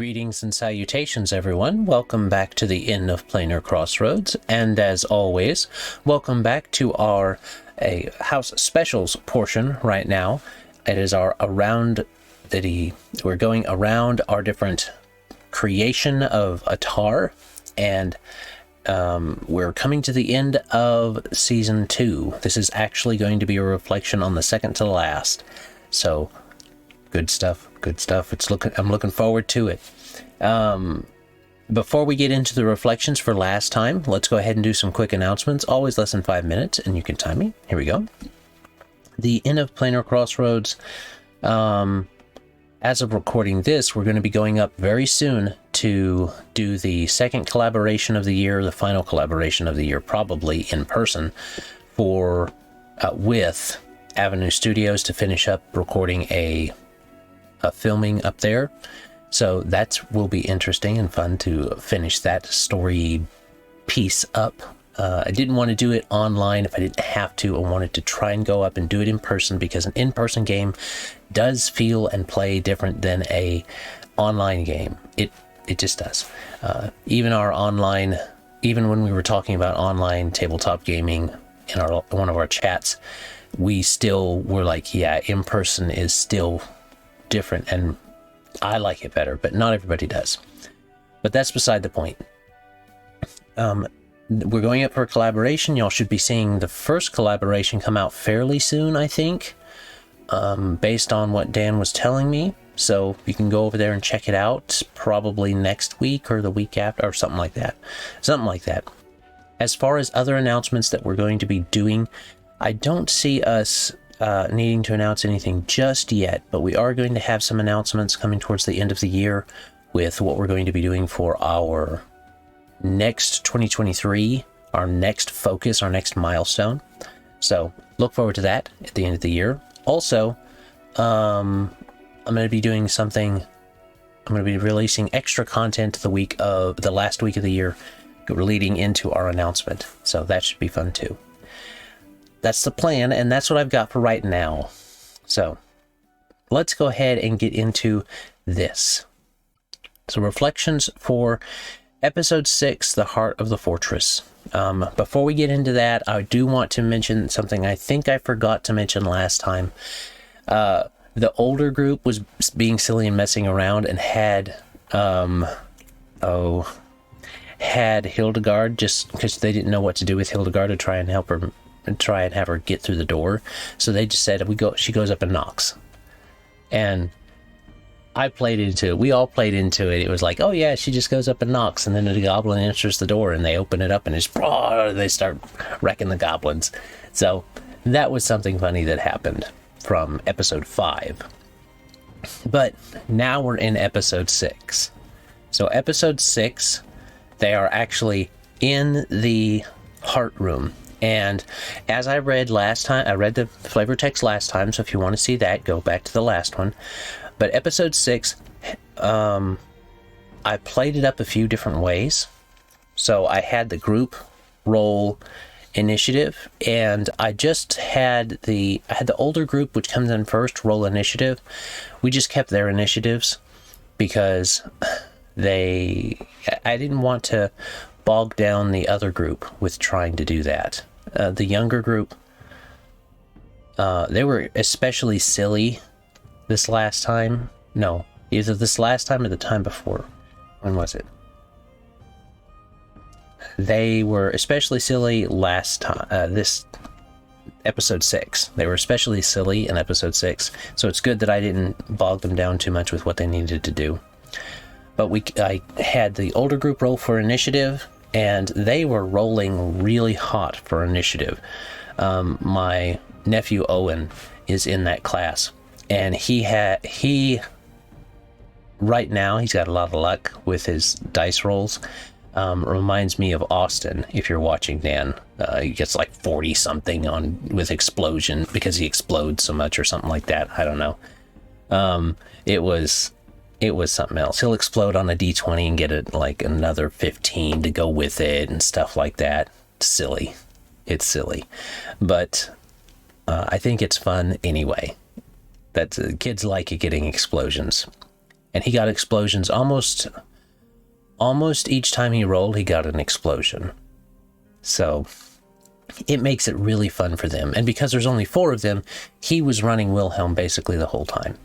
Greetings and salutations, everyone. Welcome back to the Inn of Planar Crossroads, and as always, welcome back to our house specials portion right now. It is our we're going around our different creation of Atar, and we're coming to the end of Season 2. This is actually going to be a reflection on the second to last, so good stuff. I'm looking forward to it. Before we get into the reflections for last time, let's go ahead and do some quick announcements. Always less than 5 minutes, and you can time me. Here we go. The Inn of Planar Crossroads. As of recording this, we're going to be going up very soon to do the second collaboration of the year, the final collaboration of the year, probably in person, with Avenue Studios to finish up recording a filming up there. So that will be interesting and fun to finish that story piece up. I didn't want to do it online if I didn't have to. I wanted to try and go up and do it in person, because an in-person game does feel and play different than a online game. It just does. Even when we were talking about online tabletop gaming in one of our chats, we still were like, yeah, in-person is still different, and I like it better, but not everybody does. But that's beside the point. We're going up for a collaboration. Y'all should be seeing the first collaboration come out fairly soon, I think, based on what Dan was telling me. So you can go over there and check it out, probably next week or the week after, or something like that. As far as other announcements that we're going to be doing, I don't see us needing to announce anything just yet, but we are going to have some announcements coming towards the end of the year with what we're going to be doing for our next 2023, our next focus, our next milestone. So look forward to that at the end of the year. Also, I'm going to be doing something. I'm going to be releasing extra content the last week of the year, leading into our announcement. So that should be fun too. That's the plan, and that's what I've got for right now. So let's go ahead and get into this. So reflections for episode 6, The Heart of the Fortress. Before we get into that, I do want to mention something I think I forgot to mention last time. The older group was being silly and messing around and had Hildegard, just because they didn't know what to do with Hildegard, to try and help her and try and have her get through the door. So they just said, she goes up and knocks. And we all played into it. It was like, oh yeah, she just goes up and knocks, and then the goblin enters the door, and they open it up, and they start wrecking the goblins. So that was something funny that happened from episode 5. But now we're in episode 6. So episode 6, they are actually in the heart room. And as I read last time, I read the flavor text last time, so if you want to see that, go back to the last one. But episode 6, I played it up a few different ways. So I had the group roll initiative, and I just had the older group, which comes in first, roll initiative. We just kept their initiatives because I didn't want to bog down the other group with trying to do that. The younger group, they were especially silly this last time. No, either this last time or the time before. When was it? They were especially silly last time, this episode 6. They were especially silly in episode 6, so it's good that I didn't bog them down too much with what they needed to do. But I had the older group roll for initiative, and they were rolling really hot for initiative. My nephew Owen is in that class, and right now he's got a lot of luck with his dice rolls. Reminds me of Austin, if you're watching, Dan. He gets like 40 something with explosion because he explodes so much or something like that. I don't know. It was something else. He'll explode on a D20 and get like another 15 to go with it and stuff like that. Silly. It's silly. But I think it's fun anyway. That kids like getting explosions. And he got explosions almost each time he rolled, he got an explosion. So it makes it really fun for them. And because there's only 4 of them, he was running Wilhelm basically the whole time.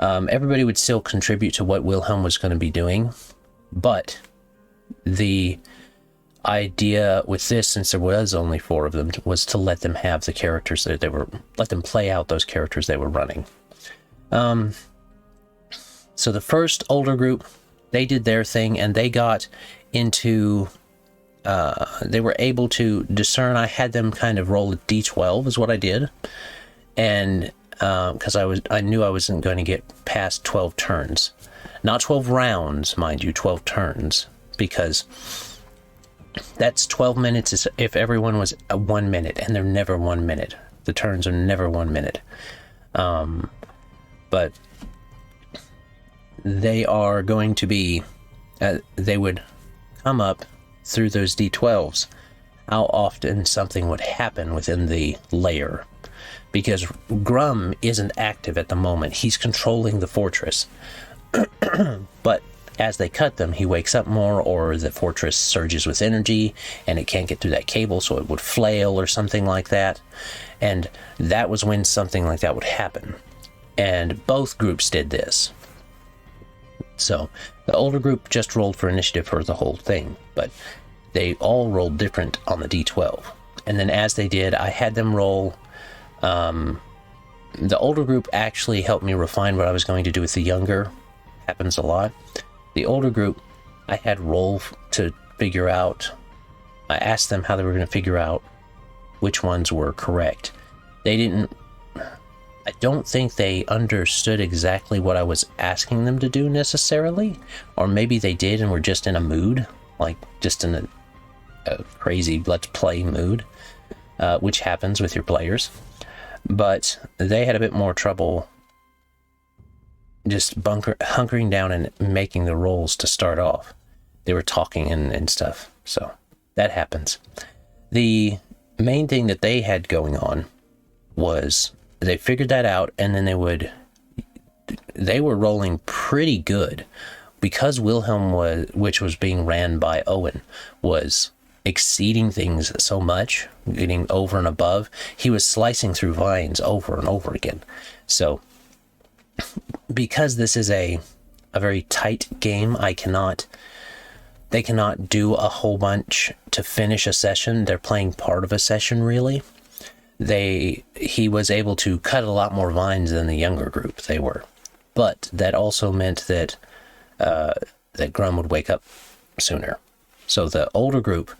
Everybody would still contribute to what Wilhelm was going to be doing, but the idea with this, since there was only 4 of them, was to let them have the characters that let them play out those characters they were running. So the first older group, they did their thing, and they got into, they were able to discern. I had them kind of roll a d12 is what I did, and because I knew I wasn't going to get past 12 turns. Not 12 rounds, mind you, 12 turns, because that's 12 minutes if everyone was 1 minute, and they're never 1 minute. The turns are never 1 minute. But they are going to be, they would come up through those d12s, how often something would happen within the layer. Because Grum isn't active at the moment. He's controlling the fortress. But as they cut them, he wakes up more, or the fortress surges with energy and it can't get through that cable, so it would flail or something like that. And that was when something like that would happen. And both groups did this. So the older group just rolled for initiative for the whole thing, but they all rolled different on the d12. And then as they did, I had them roll. The older group actually helped me refine what I was going to do with the younger. Happens a lot. The older group, I had roll to figure out. I asked them how they were going to figure out which ones were correct. They didn't. I don't think they understood exactly what I was asking them to do necessarily, or maybe they did and were just in a mood, like just in a crazy let's play mood, which happens with your players. But they had a bit more trouble just hunkering down and making the rolls to start off. They were talking and stuff, so that happens. The main thing that they had going on was they figured that out, and then they were rolling pretty good because Wilhelm which was being ran by Owen, was exceeding things so much, getting over and above. He was slicing through vines over and over again. So because this is a very tight game, they cannot do a whole bunch to finish a session. They're playing part of a session, really. He was able to cut a lot more vines than the younger group they were, but that also meant that that Grum would wake up sooner. So the older group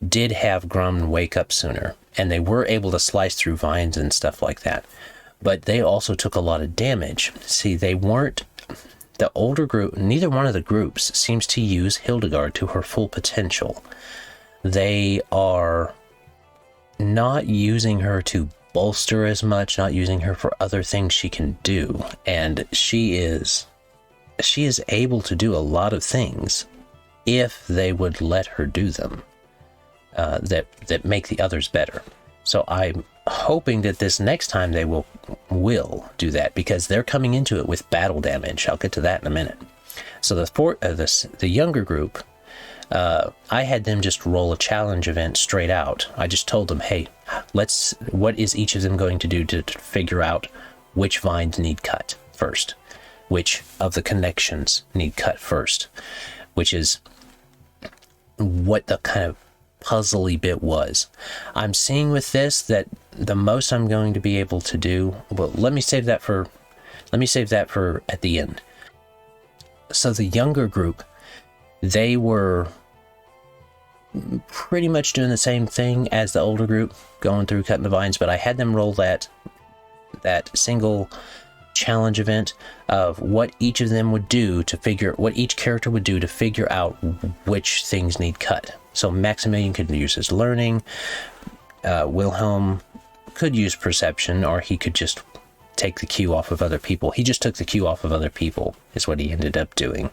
did have Grum wake up sooner, and they were able to slice through vines and stuff like that, but they also took a lot of damage. See, they weren't, the older group, neither one of the groups seems to use Hildegard to her full potential. They are not using her to bolster as much, not using her for other things she can do, and she is able to do a lot of things if they would let her do them, that make the others better. So I'm hoping that this next time they will do that, because they're coming into it with battle damage. I'll get to that in a minute. So the younger group, I had them just roll a challenge event straight out. I just told them, hey, what is each of them going to do to figure out which vines need cut first? Which of the connections need cut first? Which is what the kind of puzzly bit was. I'm seeing with this that the most I'm going to be able to do, well, let me save that for at the end. So the younger group, they were pretty much doing the same thing as the older group, going through cutting the vines, but I had them roll that single challenge event of what each of them would do what each character would do to figure out which things need cut. So Maximilian could use his learning, Wilhelm could use perception, or he could just take the cue off of other people. He just took the cue off of other people is what he ended up doing.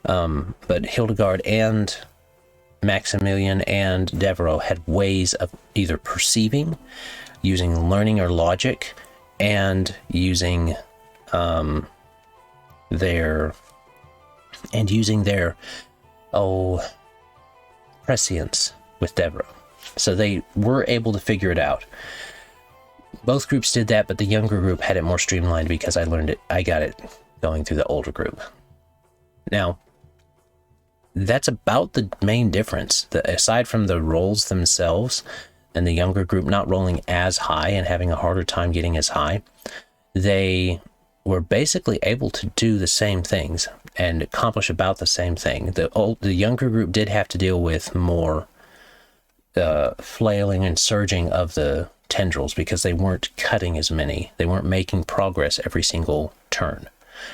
But Hildegard and Maximilian and Devereaux had ways of either perceiving, using learning or logic, and using their prescience with Deborah. So they were able to figure it out. Both groups did that, but the younger group had it more streamlined because I got it going through the older group. Now, that's about the main difference. Aside from the rolls themselves and the younger group not rolling as high and having a harder time getting as high, they were basically able to do the same things and accomplish about the same thing. The younger group did have to deal with more flailing and surging of the tendrils because they weren't cutting as many. They weren't making progress every single turn.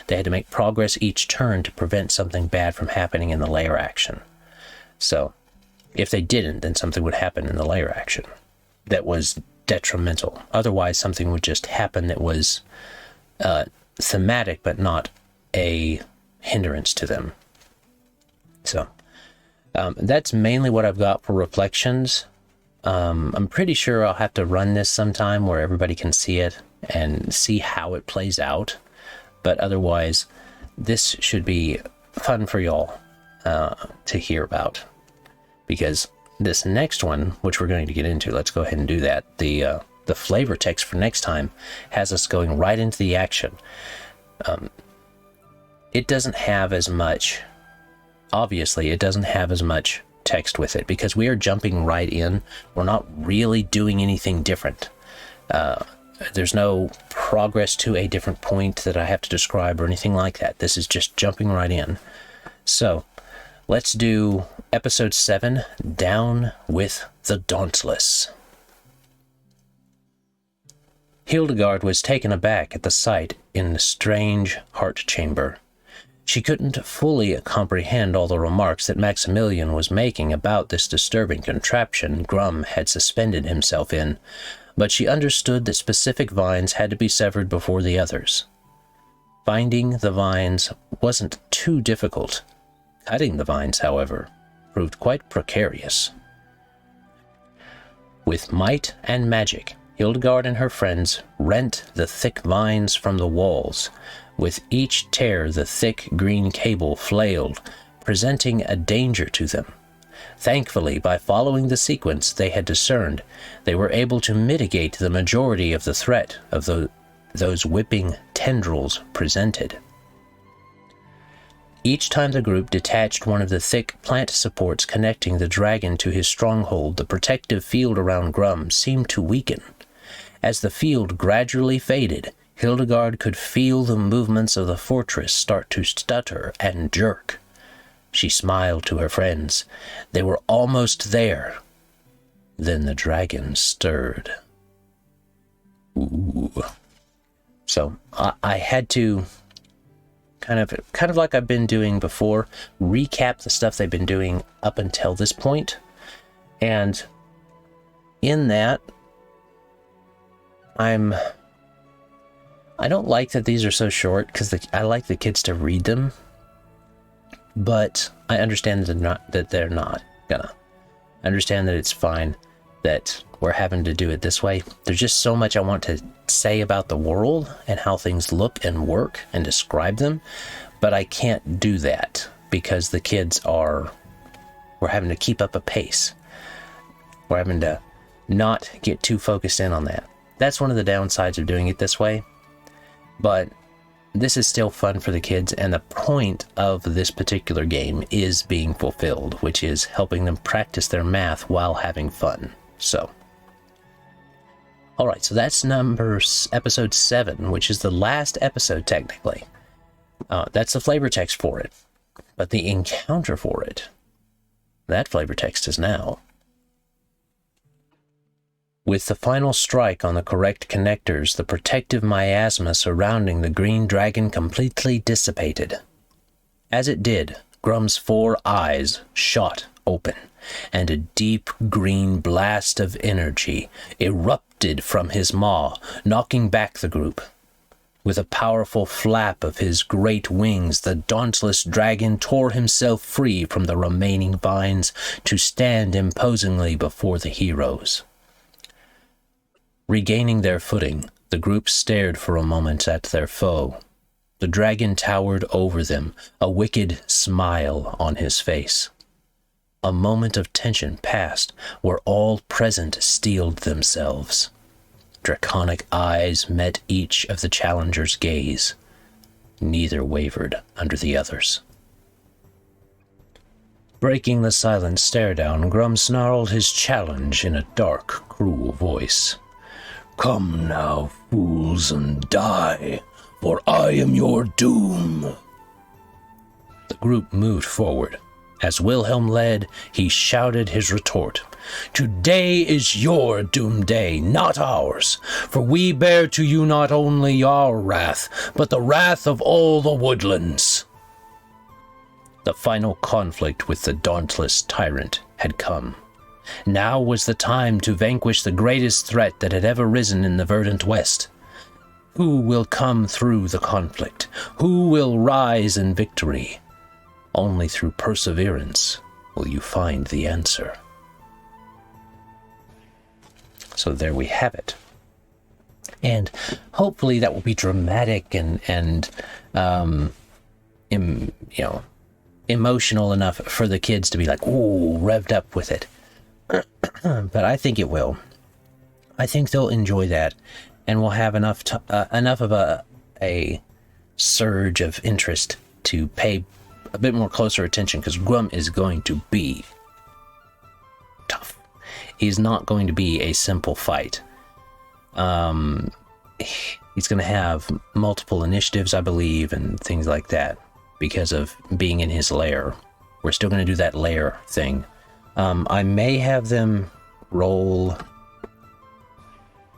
They had to make progress each turn to prevent something bad from happening in the layer action. So, if they didn't, then something would happen in the layer action that was detrimental. Otherwise, something would just happen that was thematic, but not a hindrance to them. So, that's mainly what I've got for reflections. I'm pretty sure I'll have to run this sometime where everybody can see it and see how it plays out. But otherwise, this should be fun for y'all to hear about. Because this next one, which we're going to get into, let's go ahead and do that. The flavor text for next time has us going right into the action. It doesn't have as much, obviously, it doesn't have as much text with it because we are jumping right in. We're not really doing anything different. There's no progress to a different point that I have to describe or anything like that. This is just jumping right in. So, let's do episode 7, Down with the Dauntless. Hildegard was taken aback at the sight in the strange heart chamber. She couldn't fully comprehend all the remarks that Maximilian was making about this disturbing contraption Grum had suspended himself in, but she understood that specific vines had to be severed before the others. Finding the vines wasn't too difficult. Cutting the vines, however, proved quite precarious. With might and magic, Hildegard and her friends rent the thick vines from the walls. With each tear, the thick green cable flailed, presenting a danger to them. Thankfully, by following the sequence they had discerned, they were able to mitigate the majority of the threat of those whipping tendrils presented. Each time the group detached one of the thick plant supports connecting the dragon to his stronghold, the protective field around Grum seemed to weaken. As the field gradually faded, Hildegard could feel the movements of the fortress start to stutter and jerk. She smiled to her friends. They were almost there. Then the dragon stirred. Ooh. So I had to kind of like I've been doing before, recap the stuff they've been doing up until this point. And in that, I don't like that these are so short because I like the kids to read them, but I understand that they're not gonna. I understand that it's fine that we're having to do it this way. There's just so much I want to say about the world and how things look and work and describe them, but I can't do that because the kids we're having to keep up a pace. We're having to not get too focused in on that. That's one of the downsides of doing it this way. But this is still fun for the kids, and the point of this particular game is being fulfilled, which is helping them practice their math while having fun. So, alright, so that's episode 7, which is the last episode technically. That's the flavor text for it. But the encounter for it, that flavor text is now. With the final strike on the correct connectors, the protective miasma surrounding the green dragon completely dissipated. As it did, Grum's 4 eyes shot open, and a deep green blast of energy erupted from his maw, knocking back the group. With a powerful flap of his great wings, the dauntless dragon tore himself free from the remaining vines to stand imposingly before the heroes. Regaining their footing, the group stared for a moment at their foe. The dragon towered over them, a wicked smile on his face. A moment of tension passed, where all present steeled themselves. Draconic eyes met each of the challengers' gaze. Neither wavered under the others. Breaking the silent stare-down, Grum snarled his challenge in a dark, cruel voice. "Come now, fools, and die, for I am your doom." The group moved forward. As Wilhelm led, he shouted his retort. "Today is your doom day, not ours, for we bear to you not only our wrath, but the wrath of all the woodlands." The final conflict with the dauntless tyrant had come. Now was the time to vanquish the greatest threat that had ever risen in the verdant west. Who will come through the conflict? Who will rise in victory? Only through perseverance will you find the answer. So there we have it. And hopefully that will be dramatic and emotional enough for the kids to be like, ooh, revved up with it. But I think it will. I think they'll enjoy that, and we'll have enough of a surge of interest to pay a bit more closer attention, because Grum is going to be tough. He's not going to be a simple fight. He's going to have multiple initiatives, I believe, and things like that because of being in his lair. We're still going to do that lair thing. I may have them roll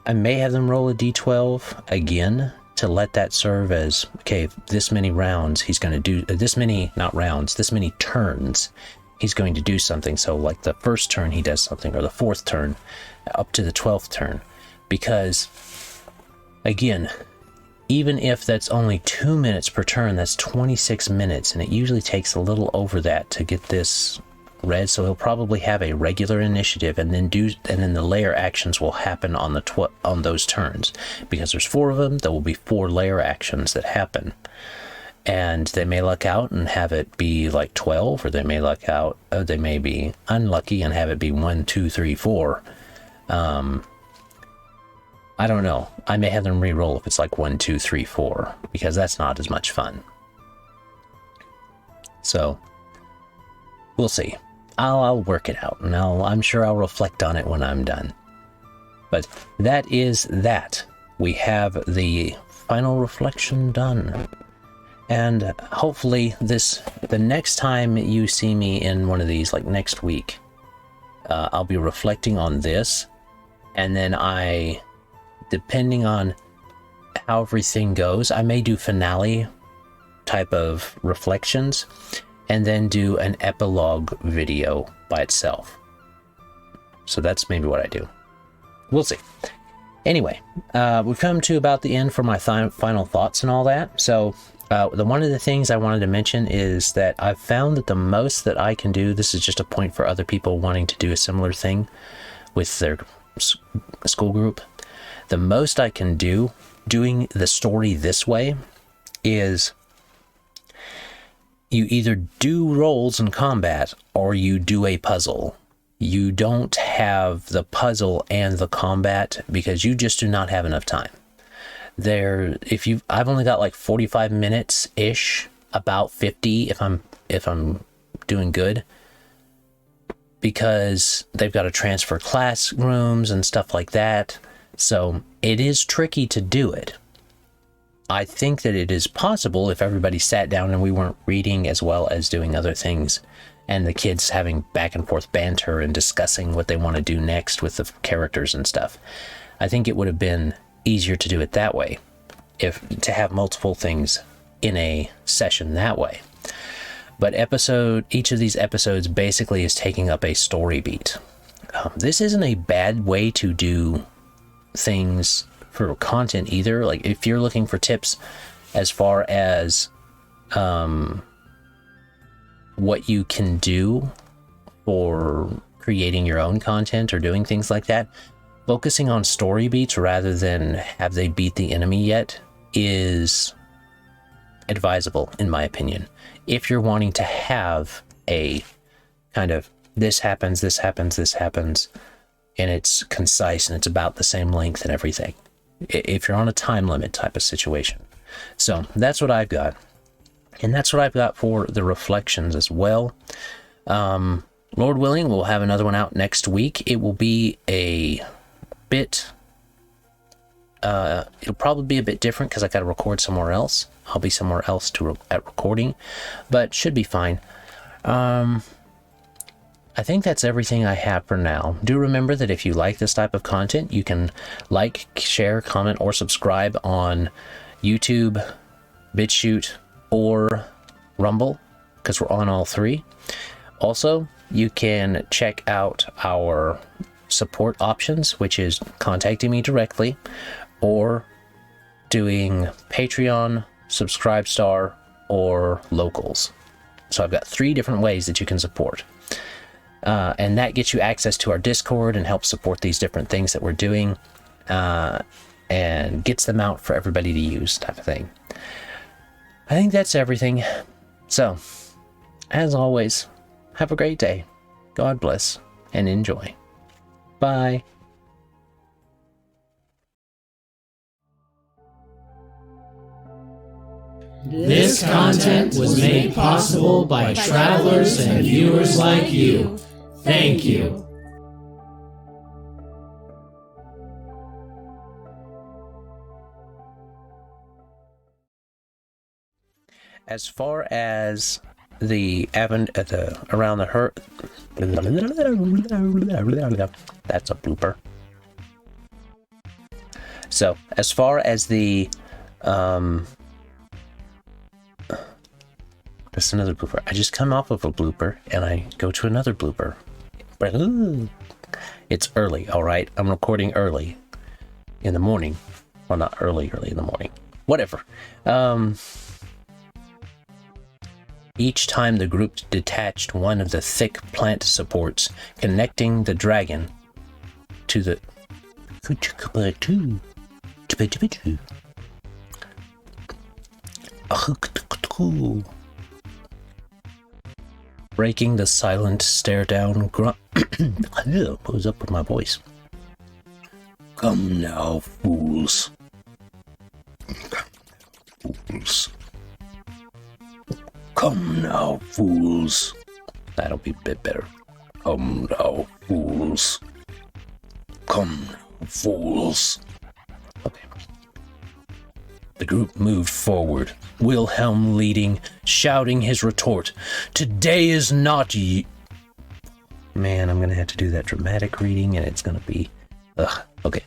a d12 again to let that serve as, okay, this many rounds he's going to do, this many turns he's going to do something. So like the first turn he does something, or the fourth turn up to the 12th turn. Because again, even if that's only 2 minutes per turn, that's 26 minutes, and it usually takes a little over that to get this read. So he'll probably have a regular initiative, and then the layer actions will happen on on those turns. Because there's 4 of them, there will be 4 layer actions that happen, and they may luck out and have it be like 12, or they may luck out, they may be unlucky and have it be 1, 2, 3, 4. I don't know. I may have them re-roll if it's like 1, 2, 3, 4, because that's not as much fun. So we'll see. I'll work it out, and I'm sure I'll reflect on it when I'm done. But that is that. We have the final reflection done. And hopefully the next time you see me in one of these, like next week, I'll be reflecting on this, and then depending on how everything goes, I may do finale type of reflections, and then do an epilogue video by itself. So that's maybe what I do. We'll see. Anyway, we've come to about the end for my final thoughts and all that. So one of the things I wanted to mention is that I've found that the most that I can do, this is just a point for other people wanting to do a similar thing with their school group. The most I can do doing the story this way is you either do rolls in combat or you do a puzzle. You don't have the puzzle and the combat because you just do not have enough time. I've only got like 45 minutes ish, about 50 if I'm doing good, because they've got to transfer classrooms and stuff like that. So it is tricky to do it. I think that it is possible if everybody sat down and we weren't reading as well as doing other things, and the kids having back and forth banter and discussing what they want to do next with the characters and stuff. I think it would have been easier to do it that way, to have multiple things in a session that way. But each of these episodes basically is taking up a story beat. This isn't a bad way to do things for content either. Like if you're looking for tips as far as what you can do for creating your own content or doing things like that, focusing on story beats rather than have they beat the enemy yet is advisable, in my opinion, if you're wanting to have a kind of this happens, this happens, this happens, and it's concise and it's about the same length and everything. If you're on a time limit type of situation. So that's what I've got. And that's what I've got for the reflections as well. Lord willing, we'll have another one out next week. It will be a bit... it'll probably be a bit different because I got to record somewhere else. I'll be somewhere else at recording, but should be fine. I think that's everything I have for now. Do remember that if you like this type of content, you can like, share, comment, or subscribe on YouTube, BitChute, or Rumble, because we're on all three. Also, you can check out our support options, which is contacting me directly, or doing Patreon, Subscribestar, or Locals. So I've got 3 different ways that you can support. And that gets you access to our Discord and helps support these different things that we're doing, and gets them out for everybody to use, type of thing. I think that's everything. So, as always, have a great day. God bless and enjoy. Bye. This content was made possible by travelers and viewers like you. Thank you. As far as the around the hurt, that's a blooper. So as far as the that's another blooper. I just come off of a blooper and I go to another blooper. But it's early, all right? I'm recording early in the morning. Well, not early in the morning. Whatever. Each time the group detached one of the thick plant supports connecting the dragon to the breaking the silent stare down grunt. What was up with my voice? Come now, fools. Fools. Come now, fools. That'll be a bit better. Come now, fools. Come now, fools. Okay. The group moved forward, Wilhelm leading, shouting his retort. Today is not Man, I'm gonna have to do that dramatic reading and it's gonna be... Ugh, okay.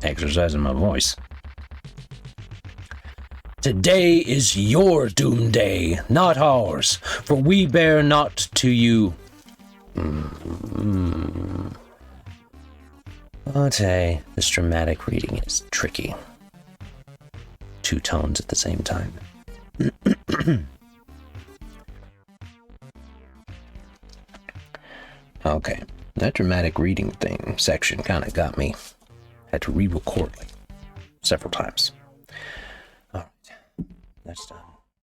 Exercising my voice. Today is your doom day, not ours, for we bear not to you. Okay, this dramatic reading is tricky. 2 tones at the same time. Okay, that dramatic reading thing section kind of got me. Had to re-record like several times. All right, that's done.